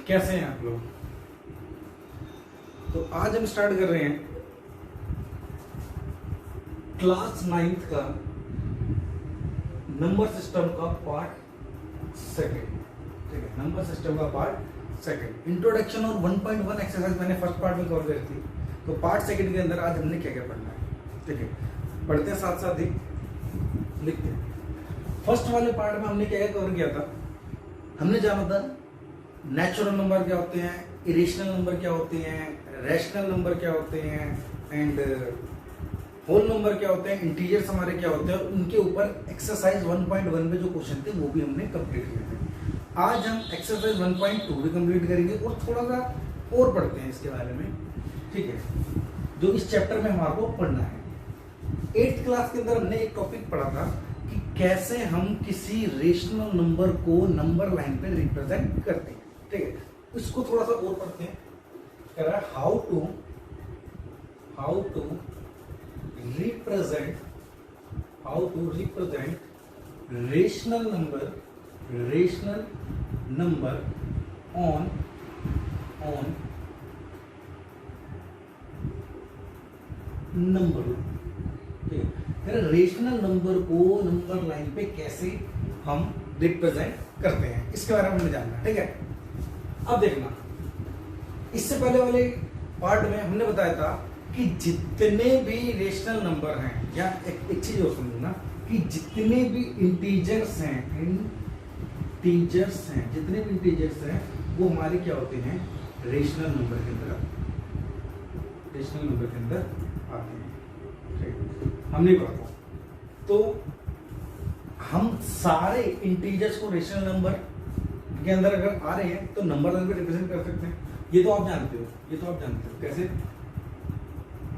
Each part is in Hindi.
कैसे हैं आप लोग? तो आज हम स्टार्ट कर रहे हैं क्लास 9th का नंबर सिस्टम का पार्ट सेकंड। ठीक है, नंबर सिस्टम का पार्ट सेकंड। इंट्रोडक्शन और 1.1 एक्सरसाइज मैंने फर्स्ट पार्ट में कवर करी थी, तो पार्ट सेकंड के अंदर आज हमने क्या क्या पढ़ना है। ठीक है, पढ़ते हैं साथ साथ ही लिखते हैं। फर्स्ट वाले पार्ट में हमने क्या क्या कवर किया था? हमने जाना था नेचुरल नंबर क्या होते हैं, इरेशनल नंबर क्या होते हैं, रैशनल नंबर क्या होते हैं, एंड होल नंबर क्या होते हैं, इंटीजर्स हमारे क्या होते हैं, और उनके ऊपर एक्सरसाइज 1.1 में जो क्वेश्चन थे वो भी हमने कंप्लीट किए थे। आज हम एक्सरसाइज 1.2 भी कंप्लीट करेंगे और थोड़ा सा और पढ़ते हैं इसके बारे में। ठीक है, जो इस चैप्टर में हमारे को पढ़ना है। 8th क्लास के अंदर हमने एक टॉपिक पढ़ा था कि कैसे हम किसी रेशनल नंबर को नंबर लाइन पे रिप्रेजेंट करते हैं। ठीक है, इसको थोड़ा सा और पढ़ते हैं। कह रहा है how to represent rational number on number. ठीक है, रेशनल नंबर को नंबर लाइन पे कैसे हम रिप्रेजेंट करते हैं इसके बारे में हमें जानना है। ठीक है, अब देखना, इससे पहले वाले पार्ट में हमने बताया था कि जितने भी रेशनल नंबर हैं, या एक चीज और समझना कि जितने भी इंटीजर्स हैं, जितने भी इंटीजर्स हैं वो हमारे क्या होते हैं, रेशनल नंबर के अंदर आते हैं। ठीक, हम नहीं पढ़ता, तो हम सारे इंटीजर्स को रेशनल नंबर के अंदर अगर आ रहे हैं तो नंबर लाइन पे रिप्रेजेंट कर सकते हैं। ये तो आप जानते हो कैसे,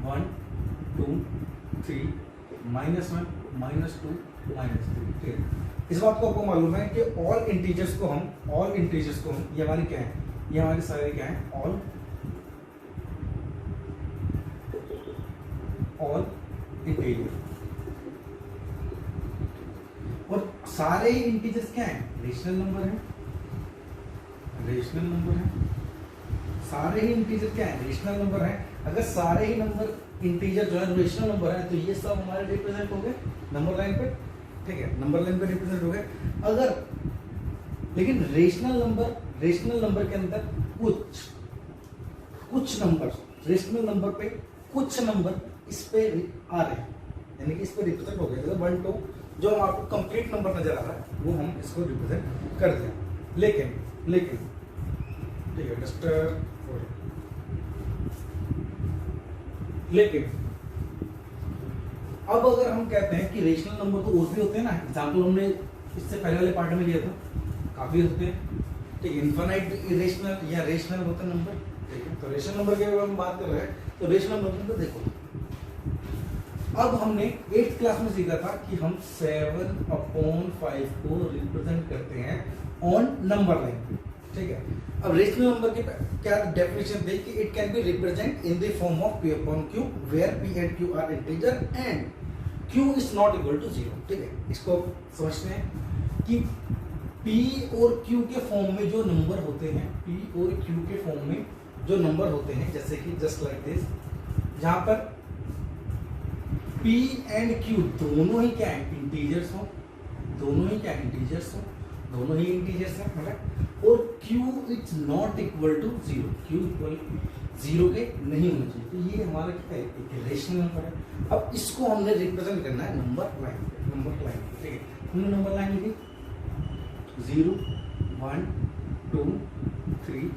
1 2 3 -1 -2 -3। ठीक है, इस बात को आपको मालूम है कि ऑल इंटीजर्स को हम ये हमारी क्या है, ये हमारे सारे क्या है, ऑल इंटीजर, और सारे ही इंटीजर्स क्या है, रेशनल नंबर है। सारे ही इंटीजर क्या है, रेशनल नंबर है। अगर सारे ही नंबर इंटीजर जो है रेशनल नंबर है, तो ये सब हमारे रिप्रेजेंट हो गए नंबर लाइन पे। ठीक है, नंबर लाइन पे रिप्रेजेंट हो गए। अगर लेकिन रेशनल नंबर के अंदर कुछ नंबर, रेशनल नंबर पे कुछ नंबर इस पे आ रहे हैं, यानी कि इस पे रिप्रेजेंट हो गए। जैसे 1 2 जो आपको कंप्लीट नंबर नजर आ रहा है वो हम इसको रिप्रेजेंट कर दें। लेकिन ठीक है, लेकिन अब अगर हम कहते हैं कि रेशनल नंबर तो और भी होते हैं ना, एग्जाम्पल हमने इससे पहले वाले पार्ट में लिया था, काफी होते हैं। ठीक है, इनफाइनाइट इरेशनल या रेशनल होते हैं नंबर। ठीक है, तो रेशनल नंबर के अगर हम बात कर रहे हैं तो रेशनल नंबर देखो, अब हमने 8th क्लास में सीखा था कि हम 7/5 को रिप्रेजेंट करते हैं ऑन नंबर लाइन पे। ठीक है, अब रेशनल नंबर की क्या डेफिनेशन थे कि it can be represent in the form of P upon Q where P and Q are integer and Q is not equal to 0। ठीक है, इसको समझते हैं कि P और Q के फॉर्म में जो नंबर होते हैं, P और Q के फॉर्म में जो नंबर होते हैं, जैसे कि जस्ट लाइक दिस, जहां पर P एंड Q दोनों ही क्या है, इंटीजर्स हो, दोनों ही इंटीजर्स हैं, मतलब, और Q is not equal to 0, Q equal 0 के नहीं होना चाहिए। तो ये हमारा क्या है, एक रेशनल नंबर है। अब इसको हमने रिप्रेजेंट करना है नंबर लाइन। ठीक है, हमने नंबर लाइन लिखी 0 1 2 3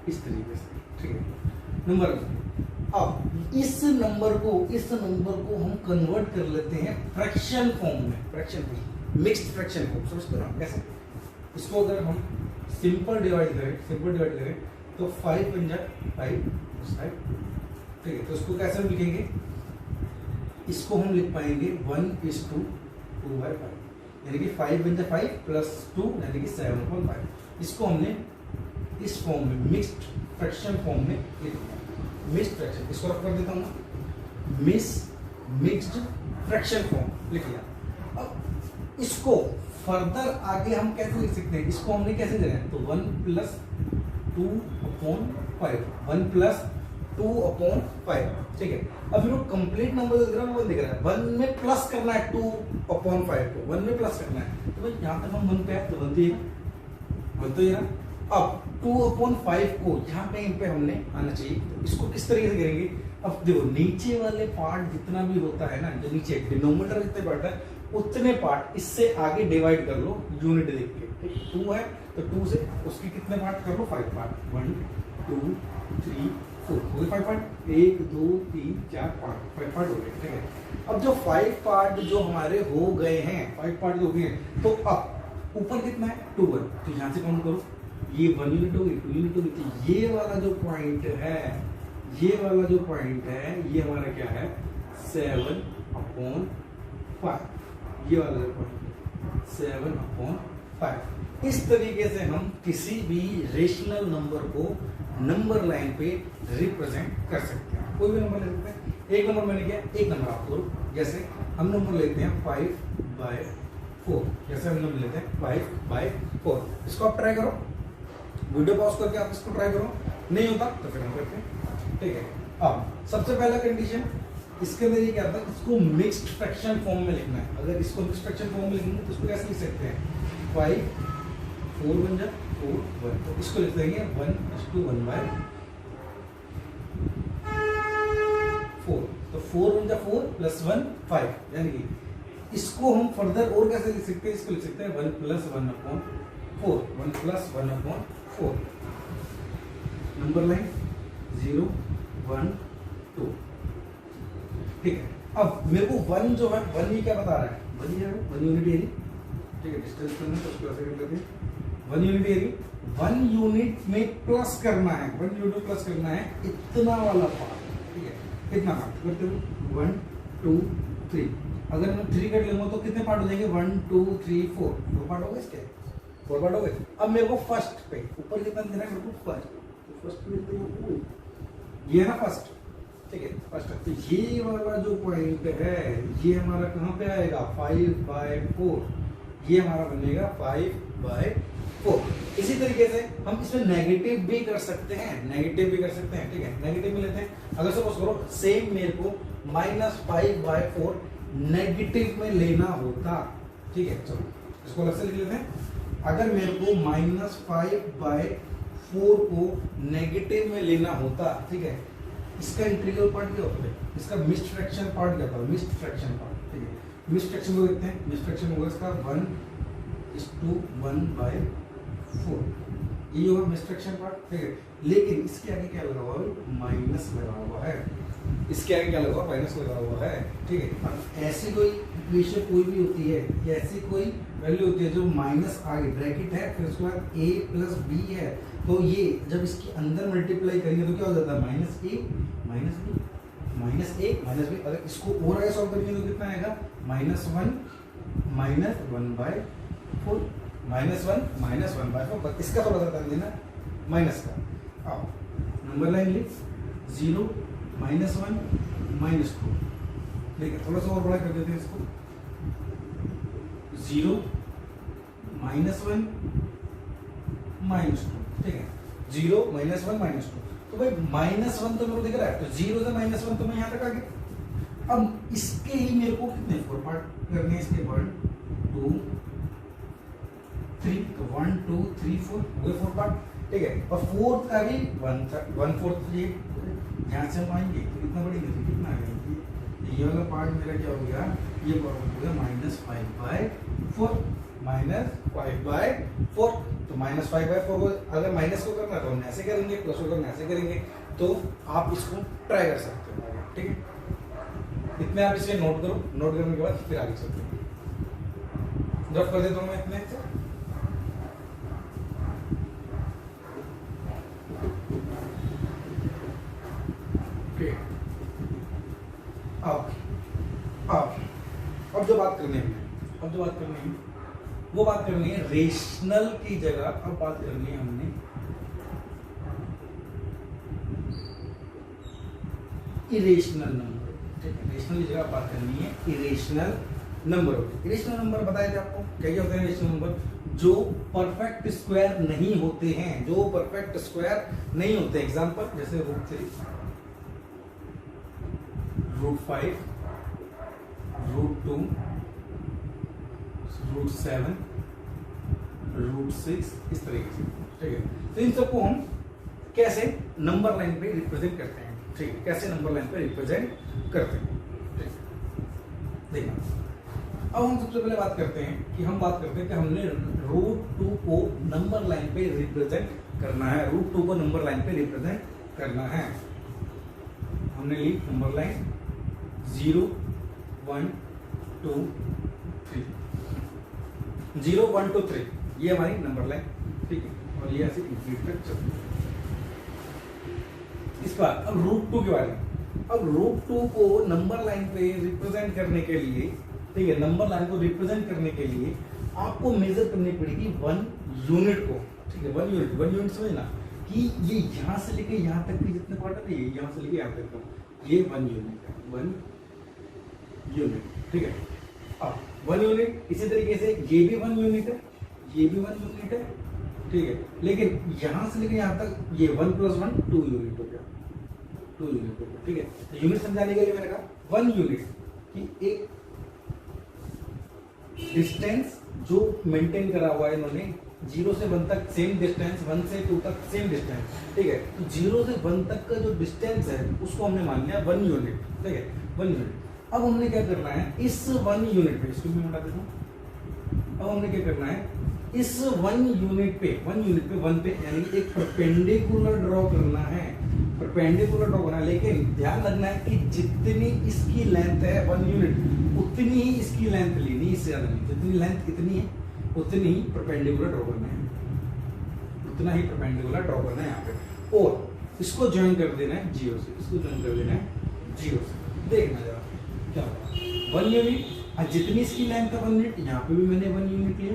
इस तरीके से। ठीक है, नंबर। अब इस नंबर को हम कन्वर्ट कर लेते हैं फ्रैक्शन फॉर्म में, मिक्स्ड फ्रैक्शन फॉर्म। समझते हो ना कैसे? इसको अगर हम सिंपल डिवाइड करें तो 5 बन जाए 5 उस साइड। ठीक है, तो इसको कैसे हम लिखेंगे, इसको हम लिख पाएंगे 1:2/5, यानी कि 5 बन जाए 5 + 2 यानी कि 7/5। इसको हमने इस फॉर्म में, मिक्स्ड फ्रैक्शन फॉर्म में लिखा। मिक्स्ड फ्रैक्शन, इसको रख कर देता हूँ, मिक्स्ड फ्रैक्शन फॉर्म लिख लिया। अब इसको फर्दर आगे हम कैसे लिख सकते हैं, इसको हमने कैसे देना है, तो 1 + 2/5, 1 प्लस 2/5, ठीक है। अब मेरे को कंप्लीट नंबर दिख रहा है, वो दिख रहा है 1 में प्लस करना है 2/5 को, 1 में प्लस करना है, तो भाई यहाँ तक हम 1 पे है तो बनती है ना। अब 2/5 को यहाँ कहीं पे हमने आना चाहिए, तो इसको किस तरीके से करेंगे। अब देखो नीचे वाले पार्ट जितना भी होता है ना, जो नीचे डिनोमिनेटर जितने पार्ट है उतने पार्ट इससे आगे डिवाइड कर लो यूनिट देख के। 2 है तो 2 से उसके कितने पार्ट कर लो, 5 पार्ट, 1 2 3 4 हो गए 5 पार्ट, 1 2 3 4 5 पार्ट हो गए, ठीक है। अब जो 5 पार्ट जो हमारे हो गए हैं, 5 पार्ट जो हो गए हैं, तो अब ऊपर कितना है 2 1, तो यहाँ से काउंट करो, ये 1 यूनिट होगी, 2 यूनिट होगी, तो ये वाला जो पॉइंट है, ये वाला जो पॉइंट है ये हमारा क्या है 7/5, ये वाला जो पॉइंट 7/5। इस तरीके से हम किसी भी रेशनल नंबर को नंबर लाइन पे रिप्रेजेंट कर सकते हैं। कोई भी नंबर ले सकते हैं। एक नंबर मैंने किया, एक नंबर आप करो, जैसे हम नंबर लेते हैं 5/4, जैसे हम नंबर लेते हैं 5/4। इसको आप ट्राई करो, वीडियो पॉज करके आप इसको ट्राई करो, नहीं होता तो फिर हम करते हैं, ठीक है। अब सबसे पहला कंडीशन इसके अंदर ये क्या था, इसको मिक्स्ड फ्रैक्शन फॉर्म में लिखना है। अगर इसको मिक्स्ड फ्रैक्शन फॉर्म में लिखेंगे तो इसको कैसे लिख सकते हैं, 5 4 1 जा 4 1, तो इसको लिख देंगे 1/1/4, तो 4 1 जा 4 प्लस 1 5, यानी कि इसको हम फर्दर और कैसे लिख सकते हैं, इसको लिख सकते हैं 1 + 1/4, 1 + 1/4, नंबर लाइन 0 1 2, ठीक है। अब मेरे को 1 जो है 1 ये क्या बता रहा है, 1 ये है 1 यूनिट एरिया, ठीक है। डिस्टेंस करना है तो उसको ऐसे कर लेते हैं 1 यूनिट एरिया, 1 यूनिट में प्लस करना है, 1 यूनिट प्लस करना है इतना वाला पार्ट, ठीक है। कितना पार्ट करते हो 1 2 3, अगर मैं 3 कर लूंगा तो कितने पार्ट हो जाएंगे 1 2 3 4, 2 पार्ट हो गए इसके, 4 पार्ट हो गए। अब मेरे को फर्स्ट पे ऊपर कितना देना है, मेरे को फर्स्ट, तो फर्स्ट पे लिखते हैं ये है ना फर्स्ट, ठीक है। फर्स्ट तो ये वाला जो पॉइंट है ये हमारा कहाँ पे आएगा 5/4, ये हमारा बनेगा 5/4। इसी तरीके से हम इसमें नेगेटिव भी कर सकते हैं, नेगेटिव भी कर सकते हैं, ठीक है। नेगेटिव में लेते हैं, अगर सपोज करो सेम मेरे को -5/4 नेगेटिव में लेना होता, ठीक है। चलो इसको अलग से लिख लेते हैं। अगर मेरे को -5/4 को नेगेटिव में लेना होता, ठीक है, इसका इंटीग्रल पार्ट क्या होता है, इसका मिक्स्ड फ्रैक्शन पार्ट क्या होता है, मिक्स्ड फ्रैक्शन पार्ट, ठीक है। मिक्स्ड फ्रैक्शन को देखते हैं, मिक्स्ड फ्रैक्शन होगा इसका 1:1/4, ये होगा मिक्स्ड फ्रैक्शन पार्ट, ठीक है। लेकिन इसके आगे क्या लगा हुआ है, माइनस लगा हुआ है, इसके आगे क्या लगा हुआ, माइनस लगा हुआ है, ठीक है। ऐसी कोई इक्वेशन कोई भी होती है या ऐसी कोई वैल्यू होती है जो माइनस आगे ब्रैकेट है, फिर उसके बाद a + b है, तो ये जब इसके अंदर मल्टीप्लाई करेंगे तो क्या हो जाता है -a - b -a - b। अगर इसको और आगे सॉल्व करेंगे तो कितना आएगा -1 -1 -1/4, इसका थोड़ा सा ध्यान देना माइनस का। अब नंबर लाइन लिख 0 -1 -2, ठीक है। थोड़ा सा और बड़ा कर देते हैं इसको 0 -1 -2, ठीक है। 0 -1 -2, तो भाई -1 तो मेरे को दिख रहा है, तो 0 से -1 तो मैं यहाँ तक आ गया। अब इसके ही मेरे को कितने 4 पार्ट करने हैं, इसके 1 2 3, तो 1 2 3 4 हो गए 4 पार्ट, ठीक है। और 4th का भी 1/4 ये यहाँ से हम आएंगे तो कितना बढ़ेंगे, तो कितना आ गया, ये वाला पार्ट मेरा क्या हो गया, ये पार्ट हो गया -5/4, -5/4, तो -5/4 को अगर माइनस को करना है तो हम ऐसे करेंगे, प्लस को करना ऐसे करेंगे, तो आप इसको ट्राई कर सकते हो, ठीक है। इतने आप इसे नोट करो, नोट करने के बाद फिर आगे चलते हैं। ड्रॉप कर देता हूँ मैं इतने से, अब जो बात करनी है वो बात करनी है रेशनल की जगह, अब बात करनी है हमने इरेशनल नंबर, ठीक है। रेशनल की जगह बात करनी है इरेशनल नंबर होते हैं। इरेशनल नंबर बताए थे आपको, क्या क्या होते हैं इरेशनल नंबर? जो परफेक्ट स्क्वायर नहीं होते हैं, जो परफेक्ट स्क्वायर नहीं होते। एग्जांपल जैसे √3, √5, √2, √7, √6, इस तरीके से, ठीक है। तो इन सबको हम कैसे नंबर लाइन पे रिप्रेजेंट करते हैं, ठीक है, कैसे नंबर लाइन पे रिप्रेजेंट करते हैं, ठीक है। देखना, अब हम सबसे पहले बात करते हैं कि हमने √2 को नंबर लाइन पे रिप्रेजेंट करना है। √2 को नंबर लाइन पे रिप्रेजेंट करना है। हमने ली नंबर लाइन 0, 1, 2, 3, 0, 1, 2, 3, ये हमारी नंबर लाइन, ठीक है, और ये ऐसे इंफिनिटी तक चलती है। इस बार अब √2 के बारे में, अब √2 को नंबर लाइन पे रिप्रेजेंट करने के लिए, ठीक है, नंबर लाइन को रिप्रेजेंट करने के लिए आपको मेजर करनी पड़ेगी 1 यूनिट को, ठीक है। 1 यूनिट समझना कि ये यहां से लेके यहां तक के जितने पार्ट है, ये यहां से लेके यहां तक का, ये 1 यूनिट है, 1 यूनिट, ठीक है। अब 1 यूनिट, इसी तरीके से ये भी 1 यूनिट है, ये भी 1 यूनिट है, ठीक है। लेकिन यहां से लेके यहां तक ये 1 + 1 2 यूनिट हो गया, 2 यूनिट हो गया, ठीक है। तो यूनिट समझाने के लिए मैंने कहा 1 यूनिट की एक डिस्टेंस जो मेंटेन करा हुआ है इन्होंने, 0 से 1 तक सेम डिस्टेंस, 1 से 2 तक सेम डिस्टेंस, ठीक है। तो 0 से 1 तक का जो डिस्टेंस है उसको हमने मान लिया 1 यूनिट, ठीक है, 1 यूनिट। अब हमने क्या करना है, इस 1 यूनिट पे, इसको मैं बता देता हूं, अब हमने क्या करना है, इस 1 यूनिट पे 1 पे यानी एक परपेंडिकुलर ड्रॉ करना है, परपेंडिकुलर ड्रॉ करना है। लेकिन ध्यान रखना है कि जितनी इसकी लेंथ है 1 यूनिट, उतनी ही इसकी लेंथ लेनी, इससे ज्यादा नहीं। जितनी लेंथ इतनी है उतनी ही परपेंडिकुलर ड्रॉ करना है, उतना ही परपेंडिकुलर ड्रॉ करना है यहाँ पे, और इसको ज्वाइन कर देना है 0 से, इसको ज्वाइन कर देना है 0 से। देखना जरा क्या होगा, 1 यूनिट, और जितनी इसकी लेंथ है 1 यूनिट, यहाँ पे भी मैंने 1 यूनिट लिया,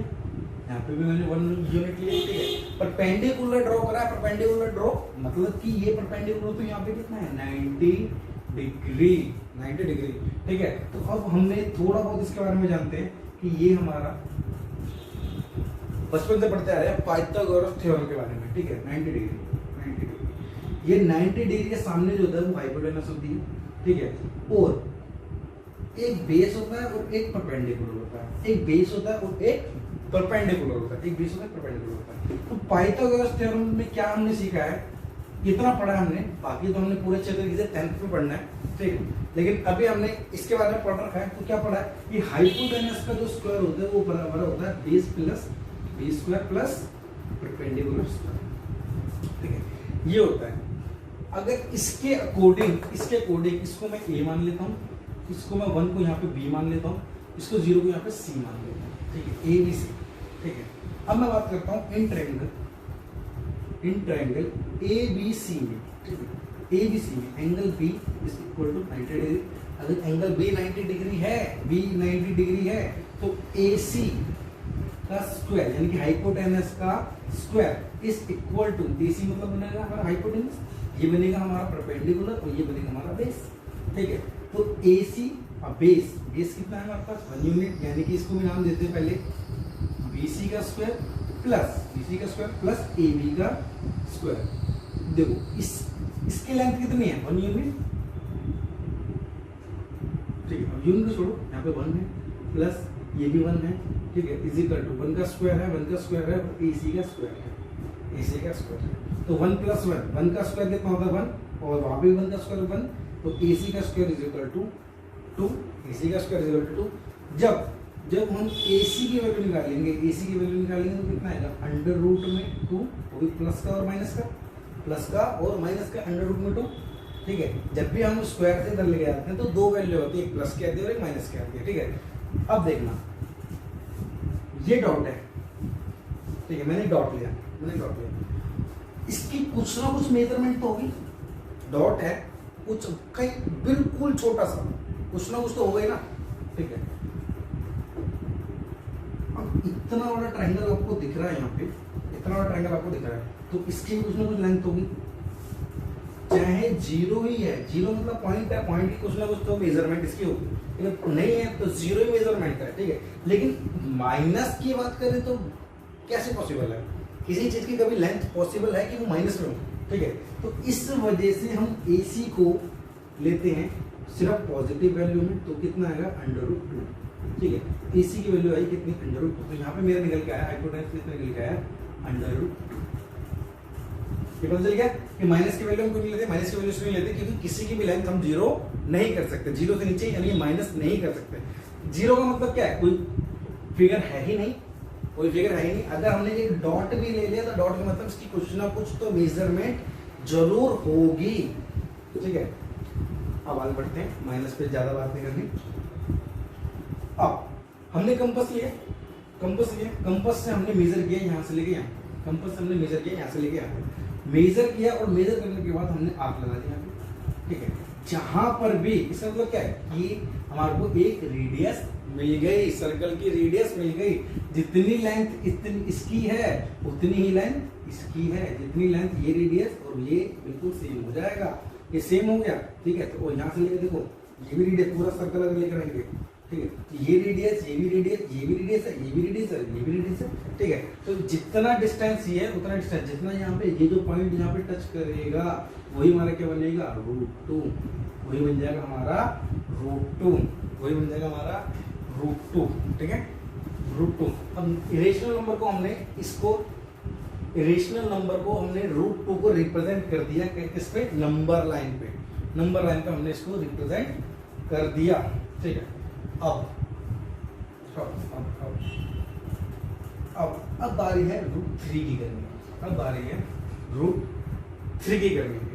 यहाँ पे भी मैंने 1 यूनिट लिया, ठीक है। परपेंडिकुलर ड्रॉ करा है, परपेंडिकुलर ड्रॉ मतलब कि ये परपेंडिकुलर तो यहाँ पे कितना है 90 डिग्री, 90 डिग्री, ठीक है। तो अब हमने थोड़ा बहुत इसके बारे में जानते हैं कि ये हमारा बचपन से पढ़ते आ रहे हैं पाइथागोरस थ्योरम के बारे में, ठीक है। 90 डिग्री, ये 90 डिग्री के सामने जो होता है वो हाइपोटेनस होती है, ठीक है। और एक बेस होता है और एक परपेंडिकुलर होता है, एक बेस होता है और एक परपेंडिकुलर होता है, एक बेस होता है परपेंडिकुलर होता है। तो पाइथागोरस थ्योरम में क्या हमने सीखा है, इतना पढ़ा हमने, बाकी तो हमने पूरे अच्छे तरीके से 10th में पढ़ना है, ठीक है। लेकिन अभी हमने इसके बारे में पढ़ रखा है, तो क्या पढ़ा है कि हाइपोटेनस का जो स्क्वायर होता है वो बराबर होता है base plus B square plus perpendicular square, ठीक है, ये होता है। अगर इसके अकॉर्डिंग इसको मैं ए मान लेता हूँ, इसको मैं 1 को यहाँ पे बी मान लेता हूँ, इसको 0 को यहाँ पे सी मान लेता हूँ, ठीक है, ए बी सी, ठीक है। अब मैं बात करता हूँ in triangle A B C में, ठीक है, ए बी सी में angle B is equal to 90 degree. अगर एंगल बी 90 डिग्री है, तो ए सी का स्क्वायर यानी कि हाइपोटेनस का स्क्वायर इज इक्वल टू, ए सी मतलब बनेगा हमारा हाइपोटेनस, ये बनेगा हमारा परपेंडिकुलर और ये बनेगा हमारा बेस, ठीक है। तो ए सी और बेस कितना है हमारे पास 1 यूनिट, यानी कि इसको भी नाम देते हैं पहले BC का स्क्वायर प्लस AB का स्क्वायर। देखो इसकी लेंथ कितनी है 1 यूनिट, ठीक है। अब यूनिट को छोड़ो, यहाँ पे 1 है प्लस ये भी 1 है, ठीक है, इज इक्वल टू 1 का स्क्वायर है और AC का स्क्वायर है, तो 1 प्लस 1 का स्क्वायर कितना होता है 1, और वहां पे 1 का स्क्वायर 1, तो AC का square is equal to 2, AC का स्क्वायर इज इक्वल टू 2। जब हम AC की वैल्यू निकालेंगे, तो कितना आएगा अंडर रूट में 2, वो भी प्लस का और माइनस का अंडर रूट में 2, ठीक है। जब भी हम स्क्वायर से इधर लेके आते हैं तो 2 वैल्यू होती है, एक प्लस की आती है और एक माइनस की आती है, ठीक है। अब देखना ये डॉट है, ठीक है, मैंने डॉट लिया, इसकी कुछ ना कुछ मेजरमेंट तो होगी, डॉट है कुछ कहीं बिल्कुल छोटा सा कुछ ना कुछ तो होगा ही ना, ठीक है। अब इतना बड़ा ट्रायंगल आपको दिख रहा है, यहाँ पे इतना बड़ा ट्रायंगल आपको दिख रहा है, तो इसकी भी कुछ ना कुछ लेंथ होगी, चाहे 0 ही है, 0 मतलब पॉइंट है, पॉइंट की कुछ ना कुछ तो मेजरमेंट इसकी होगी, नहीं है तो जीरो ही मेजरमेंट है, ठीक है। लेकिन माइनस की बात करें तो कैसे पॉसिबल है, किसी चीज की कभी लेंथ पॉसिबल है कि वो माइनस में हो, ठीक है। तो इस वजह से हम AC को लेते हैं सिर्फ पॉजिटिव वैल्यू में, तो कितना आएगा √2, ठीक है। AC की वैल्यू आई कितनी √2, तो यहाँ पे मेरा निकल के आया हाइपोटेन्यूज कितना निकल के आया √2। ये पता चल गया कि माइनस की वैल्यू हम क्यों नहीं लेते, माइनस की वैल्यू इसलिए लेते क्योंकि किसी की भी लेंथ हम जीरो नहीं कर सकते, जीरो से नीचे यानी माइनस नहीं कर सकते। जीरो का मतलब क्या है, कोई फिगर है ही नहीं, कोई फिगर है ही नहीं। अगर हमने एक डॉट भी ले लिया तो डॉट का मतलब इसकी कुछ ना कुछ तो मेजरमेंट जरूर होगी, ठीक है। अब आगे बढ़ते हैं, माइनस पे ज्यादा बात नहीं करनी। अब हमने कंपास लिया, कंपास से हमने मेजर किया यहाँ से लेके यहाँ, कंपास से हमने मेजर किया यहाँ से लेके यहाँ, मेजर किया और मेजर करने के बाद हमने आर्क लगा दिया, ठीक है। जहां पर भी, इसका मतलब क्या है कि हमारे को एक रेडियस मिल गई, सर्कल की रेडियस मिल गई, जितनी लेंथ इतनी इसकी है उतनी ही लेंथ इसकी है, जितनी लेंथ ये रेडियस और ये बिल्कुल सेम हो जाएगा, ये सेम हो गया, ठीक है। तो यहाँ से लेके देखो ये भी रेडियस पूरा सर्कल अगर लेकर आएंगे, ठीक है, ये रेडियस, ये भी रेडियस, ये भी रेडियस है, ये भी रेडियस है, ये भी रेडियस है, ठीक है। तो जितना डिस्टेंस ये है उतना डिस्टेंस, जितना यहाँ पे ये जो पॉइंट यहाँ पे टच करेगा वही हमारा क्या बनेगा √2, वही बन जाएगा हमारा √2, वही बन जाएगा हमारा √2, ठीक है, √2। अब इरेशनल नंबर को हमने इरेशनल नंबर को हमने √2 को रिप्रेजेंट कर दिया किस पे, नंबर लाइन पे, नंबर लाइन पे हमने इसको रिप्रेजेंट कर दिया, ठीक है। अब बारी है √3 की करने की, अब बारी है √3 की करने की,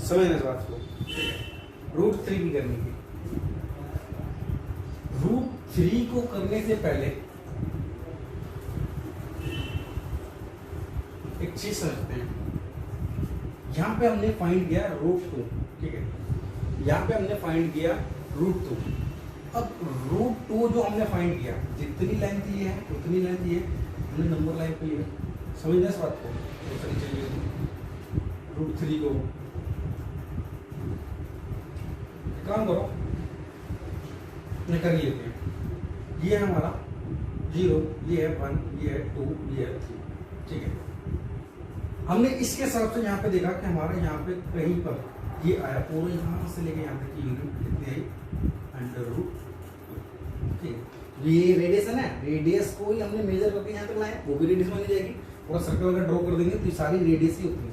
समझना इस बात को, √3 की करने की। √3 को करने से पहले एक चीज समझते हैं, यहां पे हमने फाइंड किया √2, ठीक है, यहां पे हमने फाइंड किया √2। अब √2 जो हमने फाइंड किया, जितनी लेंथ ये है उतनी लेंथ ये हमने नंबर लाइन पे लिया, समझना इस बात को। तो चलिए √3 को काम करो, कर लेते हैं। ये है हमारा 0, ये है 1, ये है 2, ये है 3, ठीक है। हमने इसके हिसाब से यहाँ पे देखा कि हमारे यहाँ पे कहीं पर ये आया, पूरे यहाँ से लेके यहाँ तक की यूनिट कितनी आई √2, ठीक है। ये रेडियस है ना, रेडियस को ही हमने मेजर करके यहाँ तक लाया, वो भी रेडियस मानी जाएगी। पूरा सर्कल अगर ड्रॉ कर देंगे तो ये सारी रेडियस ही होती है,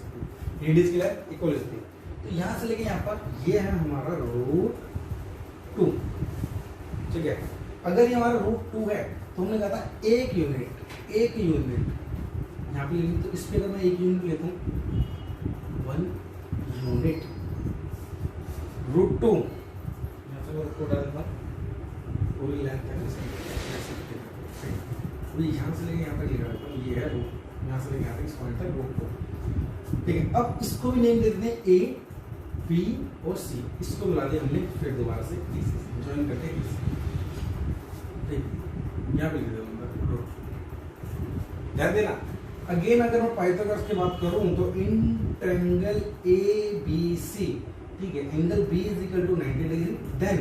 रेडियस की लाइन इक्वल होती है। तो यहाँ से लेके यहाँ पर ये है हमारा √2, ठीक है। अगर ये हमारा √2 है तो हमने कहा था एक यूनिट यहाँ पे लेंगे, तो इस पे अगर मैं एक यूनिट लेता हूँ 1 यूनिट √2, यहाँ से मैं उसको डाल देता हूँ पूरी लेंथ है, यहाँ से लेके यहाँ तक लिखा देता हूँ, ये है यहाँ से लेके यहाँ तक इस पॉइंट तक √2, ठीक है। अब इसको भी नेम दे देते हैं A, B और C, इसको बुला दिया हमने, फिर दोबारा से ज्वाइन करते हैं, ठीक, यहाँ पे लिख देता हूँ। ध्यान देना, अगेन अगर मैं पाइथागोरस की बात करूं तो इन ट्रायंगल ABC, ठीक है, angle B = 90 degree, then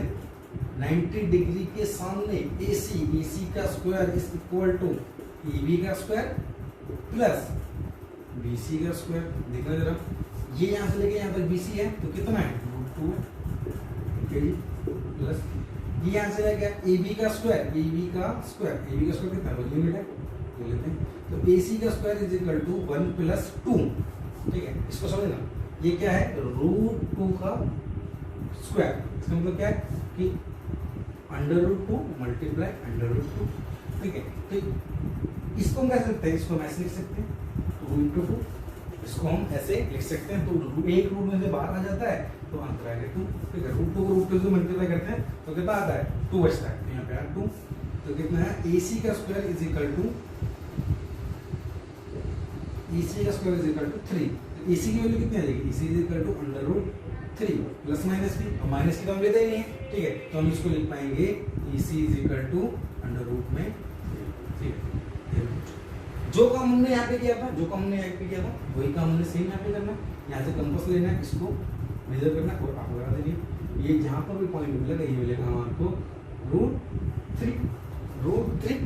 90 degree के सामने AC का square is equal to AB का स्क्वायर प्लस BC का स्क्वायर। देखना जरा, ये यहाँ से लेके यहाँ तक BC है तो कितना है √2, ठीक है, प्लस ये यहाँ से लेके AB का स्क्वायर कितना है, यूनिट है, लेते हैं। तो AC का स्क्वायर इज इक्वल टू 1 + 2, ठीक है। इसको समझना, ये क्या है √2 का स्क्वायर, इसका मतलब क्या है कि √2 मल्टीप्लाई √2, ठीक है। तो इसको हम कह सकते हैं, इसको हम ऐसे लिख सकते हैं 2 × 2, इसको हम ऐसे लिख सकते हैं। तो एक रूट में से बाहर आ जाता है तो आंसर आएगा 2, ठीक है। √2 को √2 से मल्टीप्लाई करते हैं तो कितना आता है 2 बचता है, तो यहाँ पे आ 2, तो कितना है AC का square is equal to 3। AC की वैल्यू कितनी आ जाएगी, AC = √3 प्लस माइनस की, और माइनस की तो हम लेते ही नहीं है, ठीक है। तो हम इसको लिख पाएंगे AC = √में, ठीक है। जो काम हमने यहाँ पे किया था, वही काम हमने सेम यहाँ पे करना है। यहाँ से कंपास लेना है, इसको मेजर करना है और आप लगा देंगे। ये जहां पर भी पॉइंट मिलेगा ये मिलेगा हमारे को √3।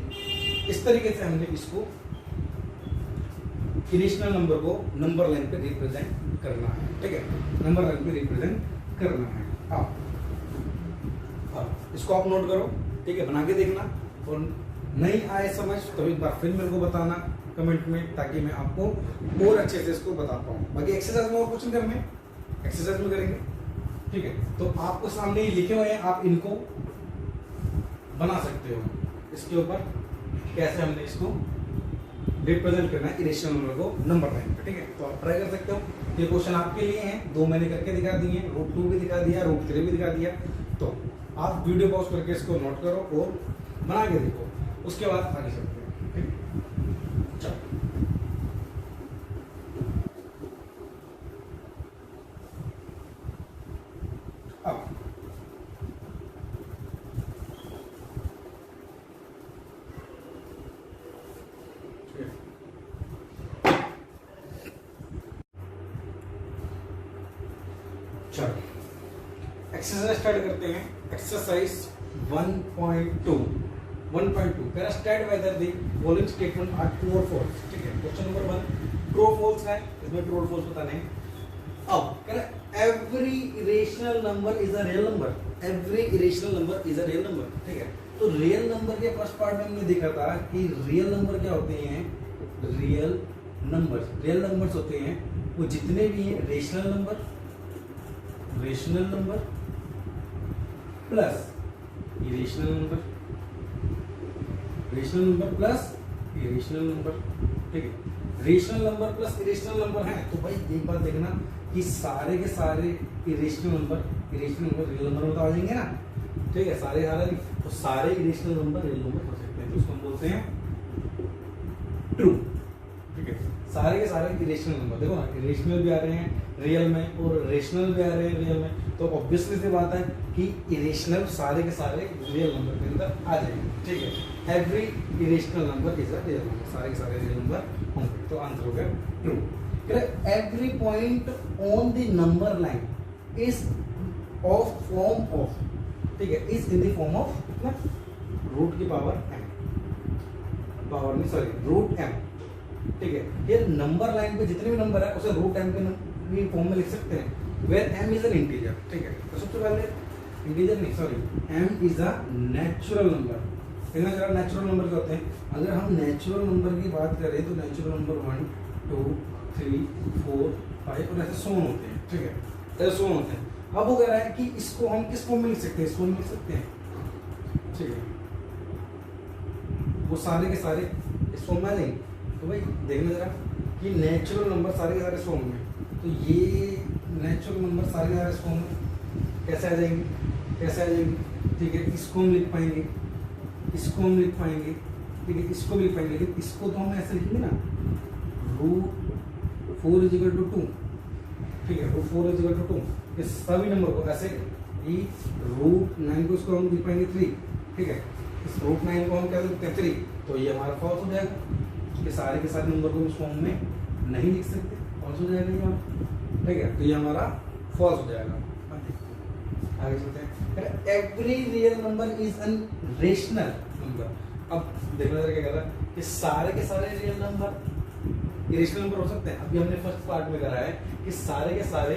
इस तरीके से हमने इसको इरेशनल नंबर को नंबर लाइन पे रिप्रेजेंट करना है, ठीक है, नंबर लाइन पे रिप्रेजेंट करना है। अब इसको आप नोट करो, ठीक है, बना के देखना, और नहीं आए समझ तो एक बार फिर मेरे को बताना कमेंट में, ताकि मैं आपको और अच्छे से इसको बता पाऊँ। बाकी एक्सरसाइज में और कुछ नहीं करना है, एक्सरसाइज में करेंगे, ठीक है। तो आपको सामने ये लिखे हुए हैं, आप इनको बना सकते हो। इसके ऊपर कैसे हमने इसको रिप्रेजेंट करना है इरेशनल नंबर को नंबर लाइन पे, ठीक है। तो आप ट्राई कर सकते हो। ये क्वेश्चन आपके लिए हैं, 2 मैंने करके दिखा दिए, √2 भी दिखा दिया, √3 भी दिखा दिया। तो आप वीडियो पॉज करके इसको नोट करो और बना के देखो, उसके बाद आगे चलते हैं, ठीक है। चलो अब चलो एक्सरसाइज स्टार्ट करते हैं। एक्सरसाइज 1.2 कह रहा state whether the following statement are true और फॉल्स, ठीक है। क्वेश्चन नंबर 1 ट्रू और फॉल्स है, इसमें ट्रू और फॉल्स बताने हैं। अब कह रहा every irrational number is a real number, every irrational number is a real number, ठीक है। तो रियल नंबर के फर्स्ट पार्ट में हमने देखा था कि रियल नंबर क्या होते हैं, रियल नंबर्स होते हैं वो जितने भी हैं rational number plus irrational number, rational number plus irrational number, ठीक है। Rational number plus irrational number है, तो भाई एक बात देखना कि सारे के सारे इरेशनल नंबर रियल नंबर में तो आ जाएंगे ना, ठीक है। सारे तो सारे इरेशनल नंबर रियल नंबर हो सकते हैं, तो उसको हम बोलते हैं ट्रू, ठीक है। सारे के सारे इरेशनल नंबर, देखो ना, इरेशनल भी आ रहे हैं रियल में और रेशनल भी आ रहे हैं रियल में, तो ऑब्वियसली सी बात है कि इरेशनल सारे के सारे रियल नंबर के अंदर आ जाएंगे, ठीक है। Every irrational number is a real number, सारे के सारे रियल नंबर होंगे, तो आंसर हो गया true. Every point on the number line is of form of, ठीक है, is in the form of कितना, रूट की पावर m, ठीक है। ये नंबर लाइन पे जितने भी नंबर है उसे √m के फॉर्म में लिख सकते हैं, where m is an integer, ठीक है। तो सबसे पहले इंटीजर नहीं, sorry, m is a natural number. देखना जरा नेचुरल नंबर क्या होते हैं। अगर हम नेचुरल नंबर की बात करें तो नेचुरल नंबर 1 2 3 4 5 और ऐसे 100 होते हैं, ठीक है, ऐसे 100 होते हैं। अब वो कह रहा है कि इसको हम किस फॉर्म में लिख सकते हैं, इस फॉर्म में लिख सकते हैं, ठीक है, वो सारे के सारे इस फॉर्म में आ जाएंगे। तो भाई देखना जरा कि नेचुरल नंबर सारे के सारे इस फॉर्म में, तो ये नेचुरल नंबर सारे के सारे इस फॉर्म में कैसे आ जाएंगे, ठीक है। इसको हम लिख पाएंगे, इसको हम लिख पाएंगे, ठीक है, इसको भी लिख पाएंगे, लेकिन इसको तो हम ऐसे लिखेंगे ना, √4 = 2, ठीक है, √4 = 2, ये सभी नंबर को ऐसे ही √9 को इसको हम लिख पाएंगे 3, ठीक है, इस √9 को हम क्या लिखते हैं 3, तो ये हमारा फॉल्स हो जाएगा। ये सारे के सारे नंबर को इस फॉर्म में नहीं लिख सकते, फॉल्स हो जाएगा ये हमारा, ठीक है, तो ये हमारा फॉल्स हो जाएगा। आगे चलते हैं। Every real number is an rational number. अब देखना जरा क्या कह रहा है कि सारे के सारे रियल नंबर इरेशनल नंबर हो सकते हैं। अभी हमने फर्स्ट पार्ट में करा है कि सारे के सारे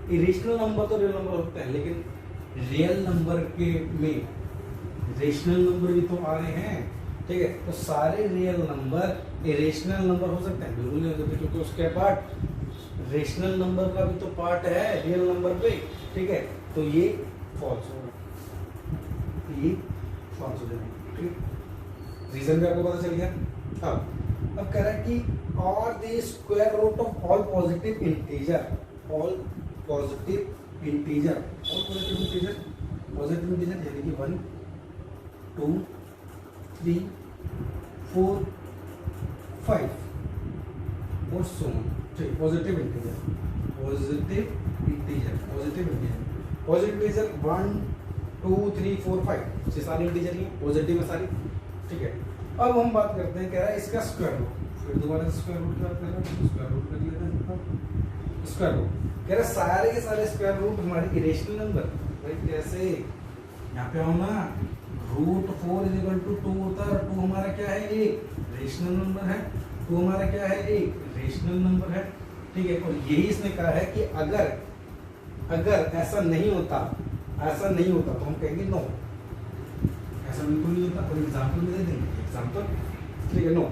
इरेशनल नंबर तो रियल नंबर होते हैं, लेकिन रियल नंबर के में रेशनल नंबर भी तो आ रहे हैं, ठीक है। तो सारे रियल नंबर इरेशनल नंबर हो सकते हैं, बिल्कुल नहीं हो सकते, क्योंकि उसके पार्ट रेशनल नंबर का भी तो पार्ट है रियल नंबर पे, ठीक है। तो ये फॉल्स होगा, ये फॉल्स हो जाएगा, ठीक। रीजन भी आपको पता चल गया। अब कह रहा है कि और the square root of all positive integer यानी कि 1 2 3 4 5 और सो ऑन, ठीक। पॉजिटिव इंटीजर 1 2 3 4 5 से सारी इंटीजर ही पॉजिटिव है सारी, ठीक है। अब हम बात करते हैं, कह रहा है इसका स्क्वायर रूट, फिर दोबारा स्क्वायर रूट की बात कर रहा है, स्क्वायर रूट कर लेते हैं। स्क्वायर रूट कह रहा है सारे के सारे स्क्वायर रूट हमारे इरेशनल नंबर भाई कैसे, यहाँ पे आओ ना, रूट 4 इज इक्वल टू 2 होता है, और 2 हमारा क्या है, एक रेशनल नंबर है, 2 हमारा क्या है, एक रेशनल नंबर है, ठीक है। और यही इसने कहा है कि अगर ऐसा नहीं होता तो हम कहेंगे नो, ऐसा बिल्कुल नहीं होता। और एग्जाम्पल में दे देंगे, एग्जाम्पल, ठीक है। No,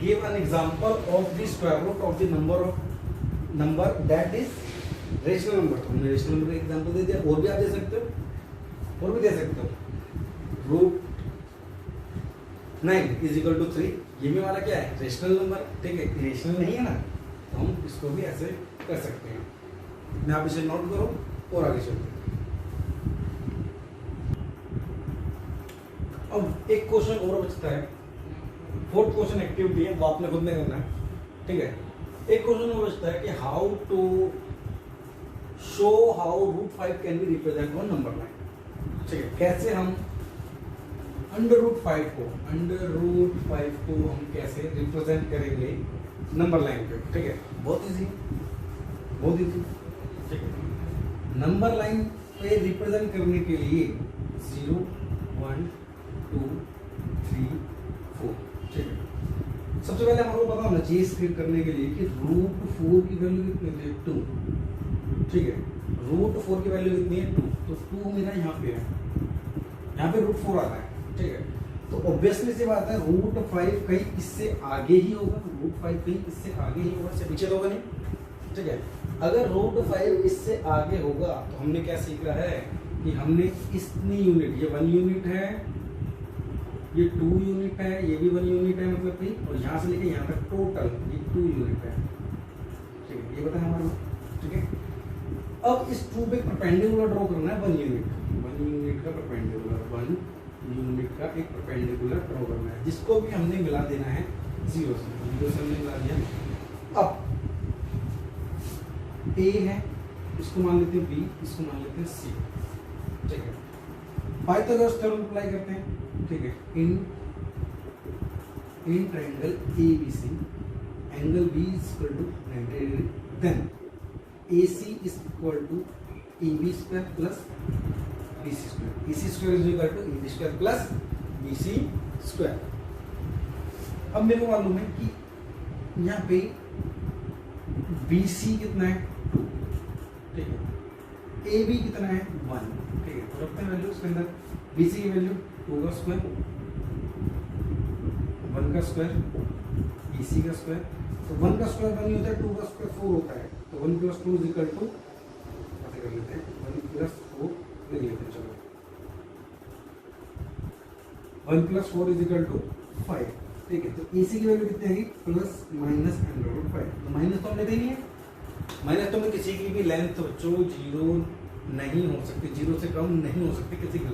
give an example of the square root of the number that is rational number. तो हमने रेशनल नंबर का एग्जाम्पल दे दिया, और भी आप दे सकते हो, और भी दे सकते हो। रूट 9 इज इक्वल टू 3, ये भी हमारा क्या है, रेशनल नंबर, ठीक है। रेशनल नहीं है ना, तो हम इसको भी ऐसे कर सकते हैं। मैं आप इसे नोट करो और आगे चलते हैं। अब एक क्वेश्चन और बचता है, 4th क्वेश्चन एक्टिविटी है, वो आपने खुद में करना है, ठीक है। एक क्वेश्चन और बचता है कि how to show how root 5 can be represent on number line, ठीक है। कैसे हम अंडर रूट 5 को हम कैसे रिप्रेजेंट करेंगे नंबर लाइन पे, ठीक है। बहुत इजी, ठीक है। नंबर लाइन पे रिप्रेजेंट करने के लिए 0 1 2 3 4, ठीक है। सबसे पहले हमारे को पता होना चाहिए स्क्रिप्ट करने के लिए कि रूट 4 की वैल्यू कितनी है, 2, ठीक है। रूट 4 की वैल्यू कितनी है, 2, तो 2 मेरा यहाँ पे है, यहाँ पे रूट 4 आता है, ठीक है। तो ऑब्वियसली सी बात है रूट 5 कहीं इससे आगे ही होगा, रूट 5 कहीं इससे आगे ही होगा, इससे पीछे तो होगा नहीं, ठीक है। अगर रूट 5 इससे आगे होगा तो हमने क्या सीखा है कि हमने इतनी यूनिट, ये 1 यूनिट है, ये 2 यूनिट है, ये भी 1 यूनिट है, मतलब कि, और यहाँ से लेके यहाँ तक टोटल ये 2 यूनिट है, ठीक है। ये बताया हमारा, ठीक है। अब इस 2 पे परपेंडिकुलर ड्रॉ करना है, 1 यूनिट का परपेंडिकुलर, 1 यूनिट का एक परपेंडिकुलर ड्रॉ करना है, जिसको भी हमने मिला देना है 0 से हमने मिला दिया। अब A है, इसको मान लेते हैं B, इसको मान लेते हैं C, ठीक है। पाइथागोरस थ्योरम अप्लाई करते हैं, ठीक है। In triangle ABC angle B is equal to 90 degree, then AC is equal to AB square plus BC square, AC square is equal to AB square plus BC square। अब मेरे को मालूम है कि यहाँ पे BC कितना है, 2, ठीक है। AB कितना है, 1, ठीक है। तो रखते हैं वैल्यू उसके अंदर, BC की वैल्यू 2 का स्क्वायर, 1 का स्क्वायर, BC का स्क्वायर। तो 1 का स्क्वायर 1 ही होता है, 2 का स्क्वायर 4 होता है, तो 1 + 2 इज इक्वल टू, ऐसे कर लेते हैं, 1 + 4 लिख लेते हैं, चलो 1 + 4 इज इक्वल टू 5, ठीक है। तो AC की वैल्यू कितनी आएगी, प्लस माइनस √5, तो माइनस तो हमने देनी है, माइनस तो में किसी की भी लेंथ बच्चों 0 नहीं हो सकती, 0 से कम नहीं हो सकती किसी की,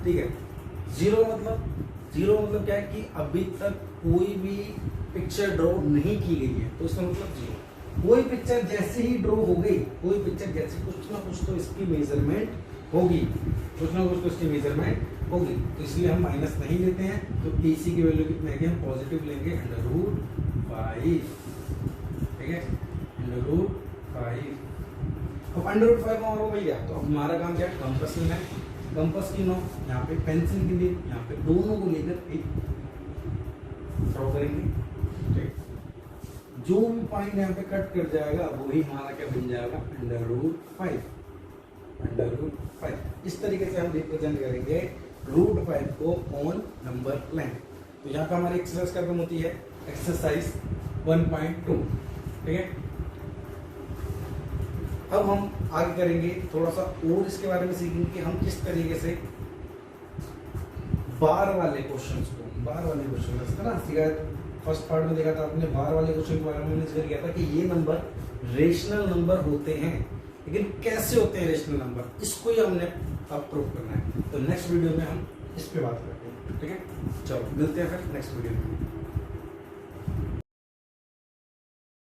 ठीक है। 0 मतलब क्या है कि अभी तक कोई भी पिक्चर ड्रॉ नहीं की गई है, तो इसका मतलब 0। कोई पिक्चर जैसे ही ड्रॉ हो गई, कोई पिक्चर जैसे कुछ ना कुछ तो इसकी मेजरमेंट होगी, कुछ ना कुछ तो इसकी मेजरमेंट होगी, तो इसलिए हम माइनस नहीं लेते हैं। तो AC की वैल्यू कितनी आएगी, हम पॉजिटिव लेंगे, √5, ठीक है, √5। अब √5 हमारा मिल गया, तो अब हमारा काम क्या है, कंपास लेना है। कंपास की नो यहाँ पे, पेंसिल के लिए यहाँ पे, दोनों को लेकर एक ड्रॉ करेंगे, ठीक। जो भी पॉइंट यहाँ पे कट कर जाएगा वही हमारा क्या बन जाएगा, √5। इस तरीके से हम रिप्रेजेंट करेंगे √5 को ऑन नंबर लाइन। तो यहाँ पे हमारी एक्सरसाइज खत्म होती है, एक्सरसाइज 1.2, ठीक है। अब हम आगे करेंगे थोड़ा सा और इसके बारे में सीखेंगे कि हम किस तरीके से बार वाले क्वेश्चंस को, इस तरह सीखा। फर्स्ट पार्ट में देखा था आपने, बार वाले क्वेश्चन के बारे में हमने जिक्र किया था कि ये नंबर रेशनल नंबर होते हैं, लेकिन कैसे होते हैं रेशनल नंबर, इसको ही हमने अब प्रूव करना है। तो नेक्स्ट वीडियो में हम इस पे बात करते हैं, ठीक है। चलो मिलते हैं फिर नेक्स्ट वीडियो में।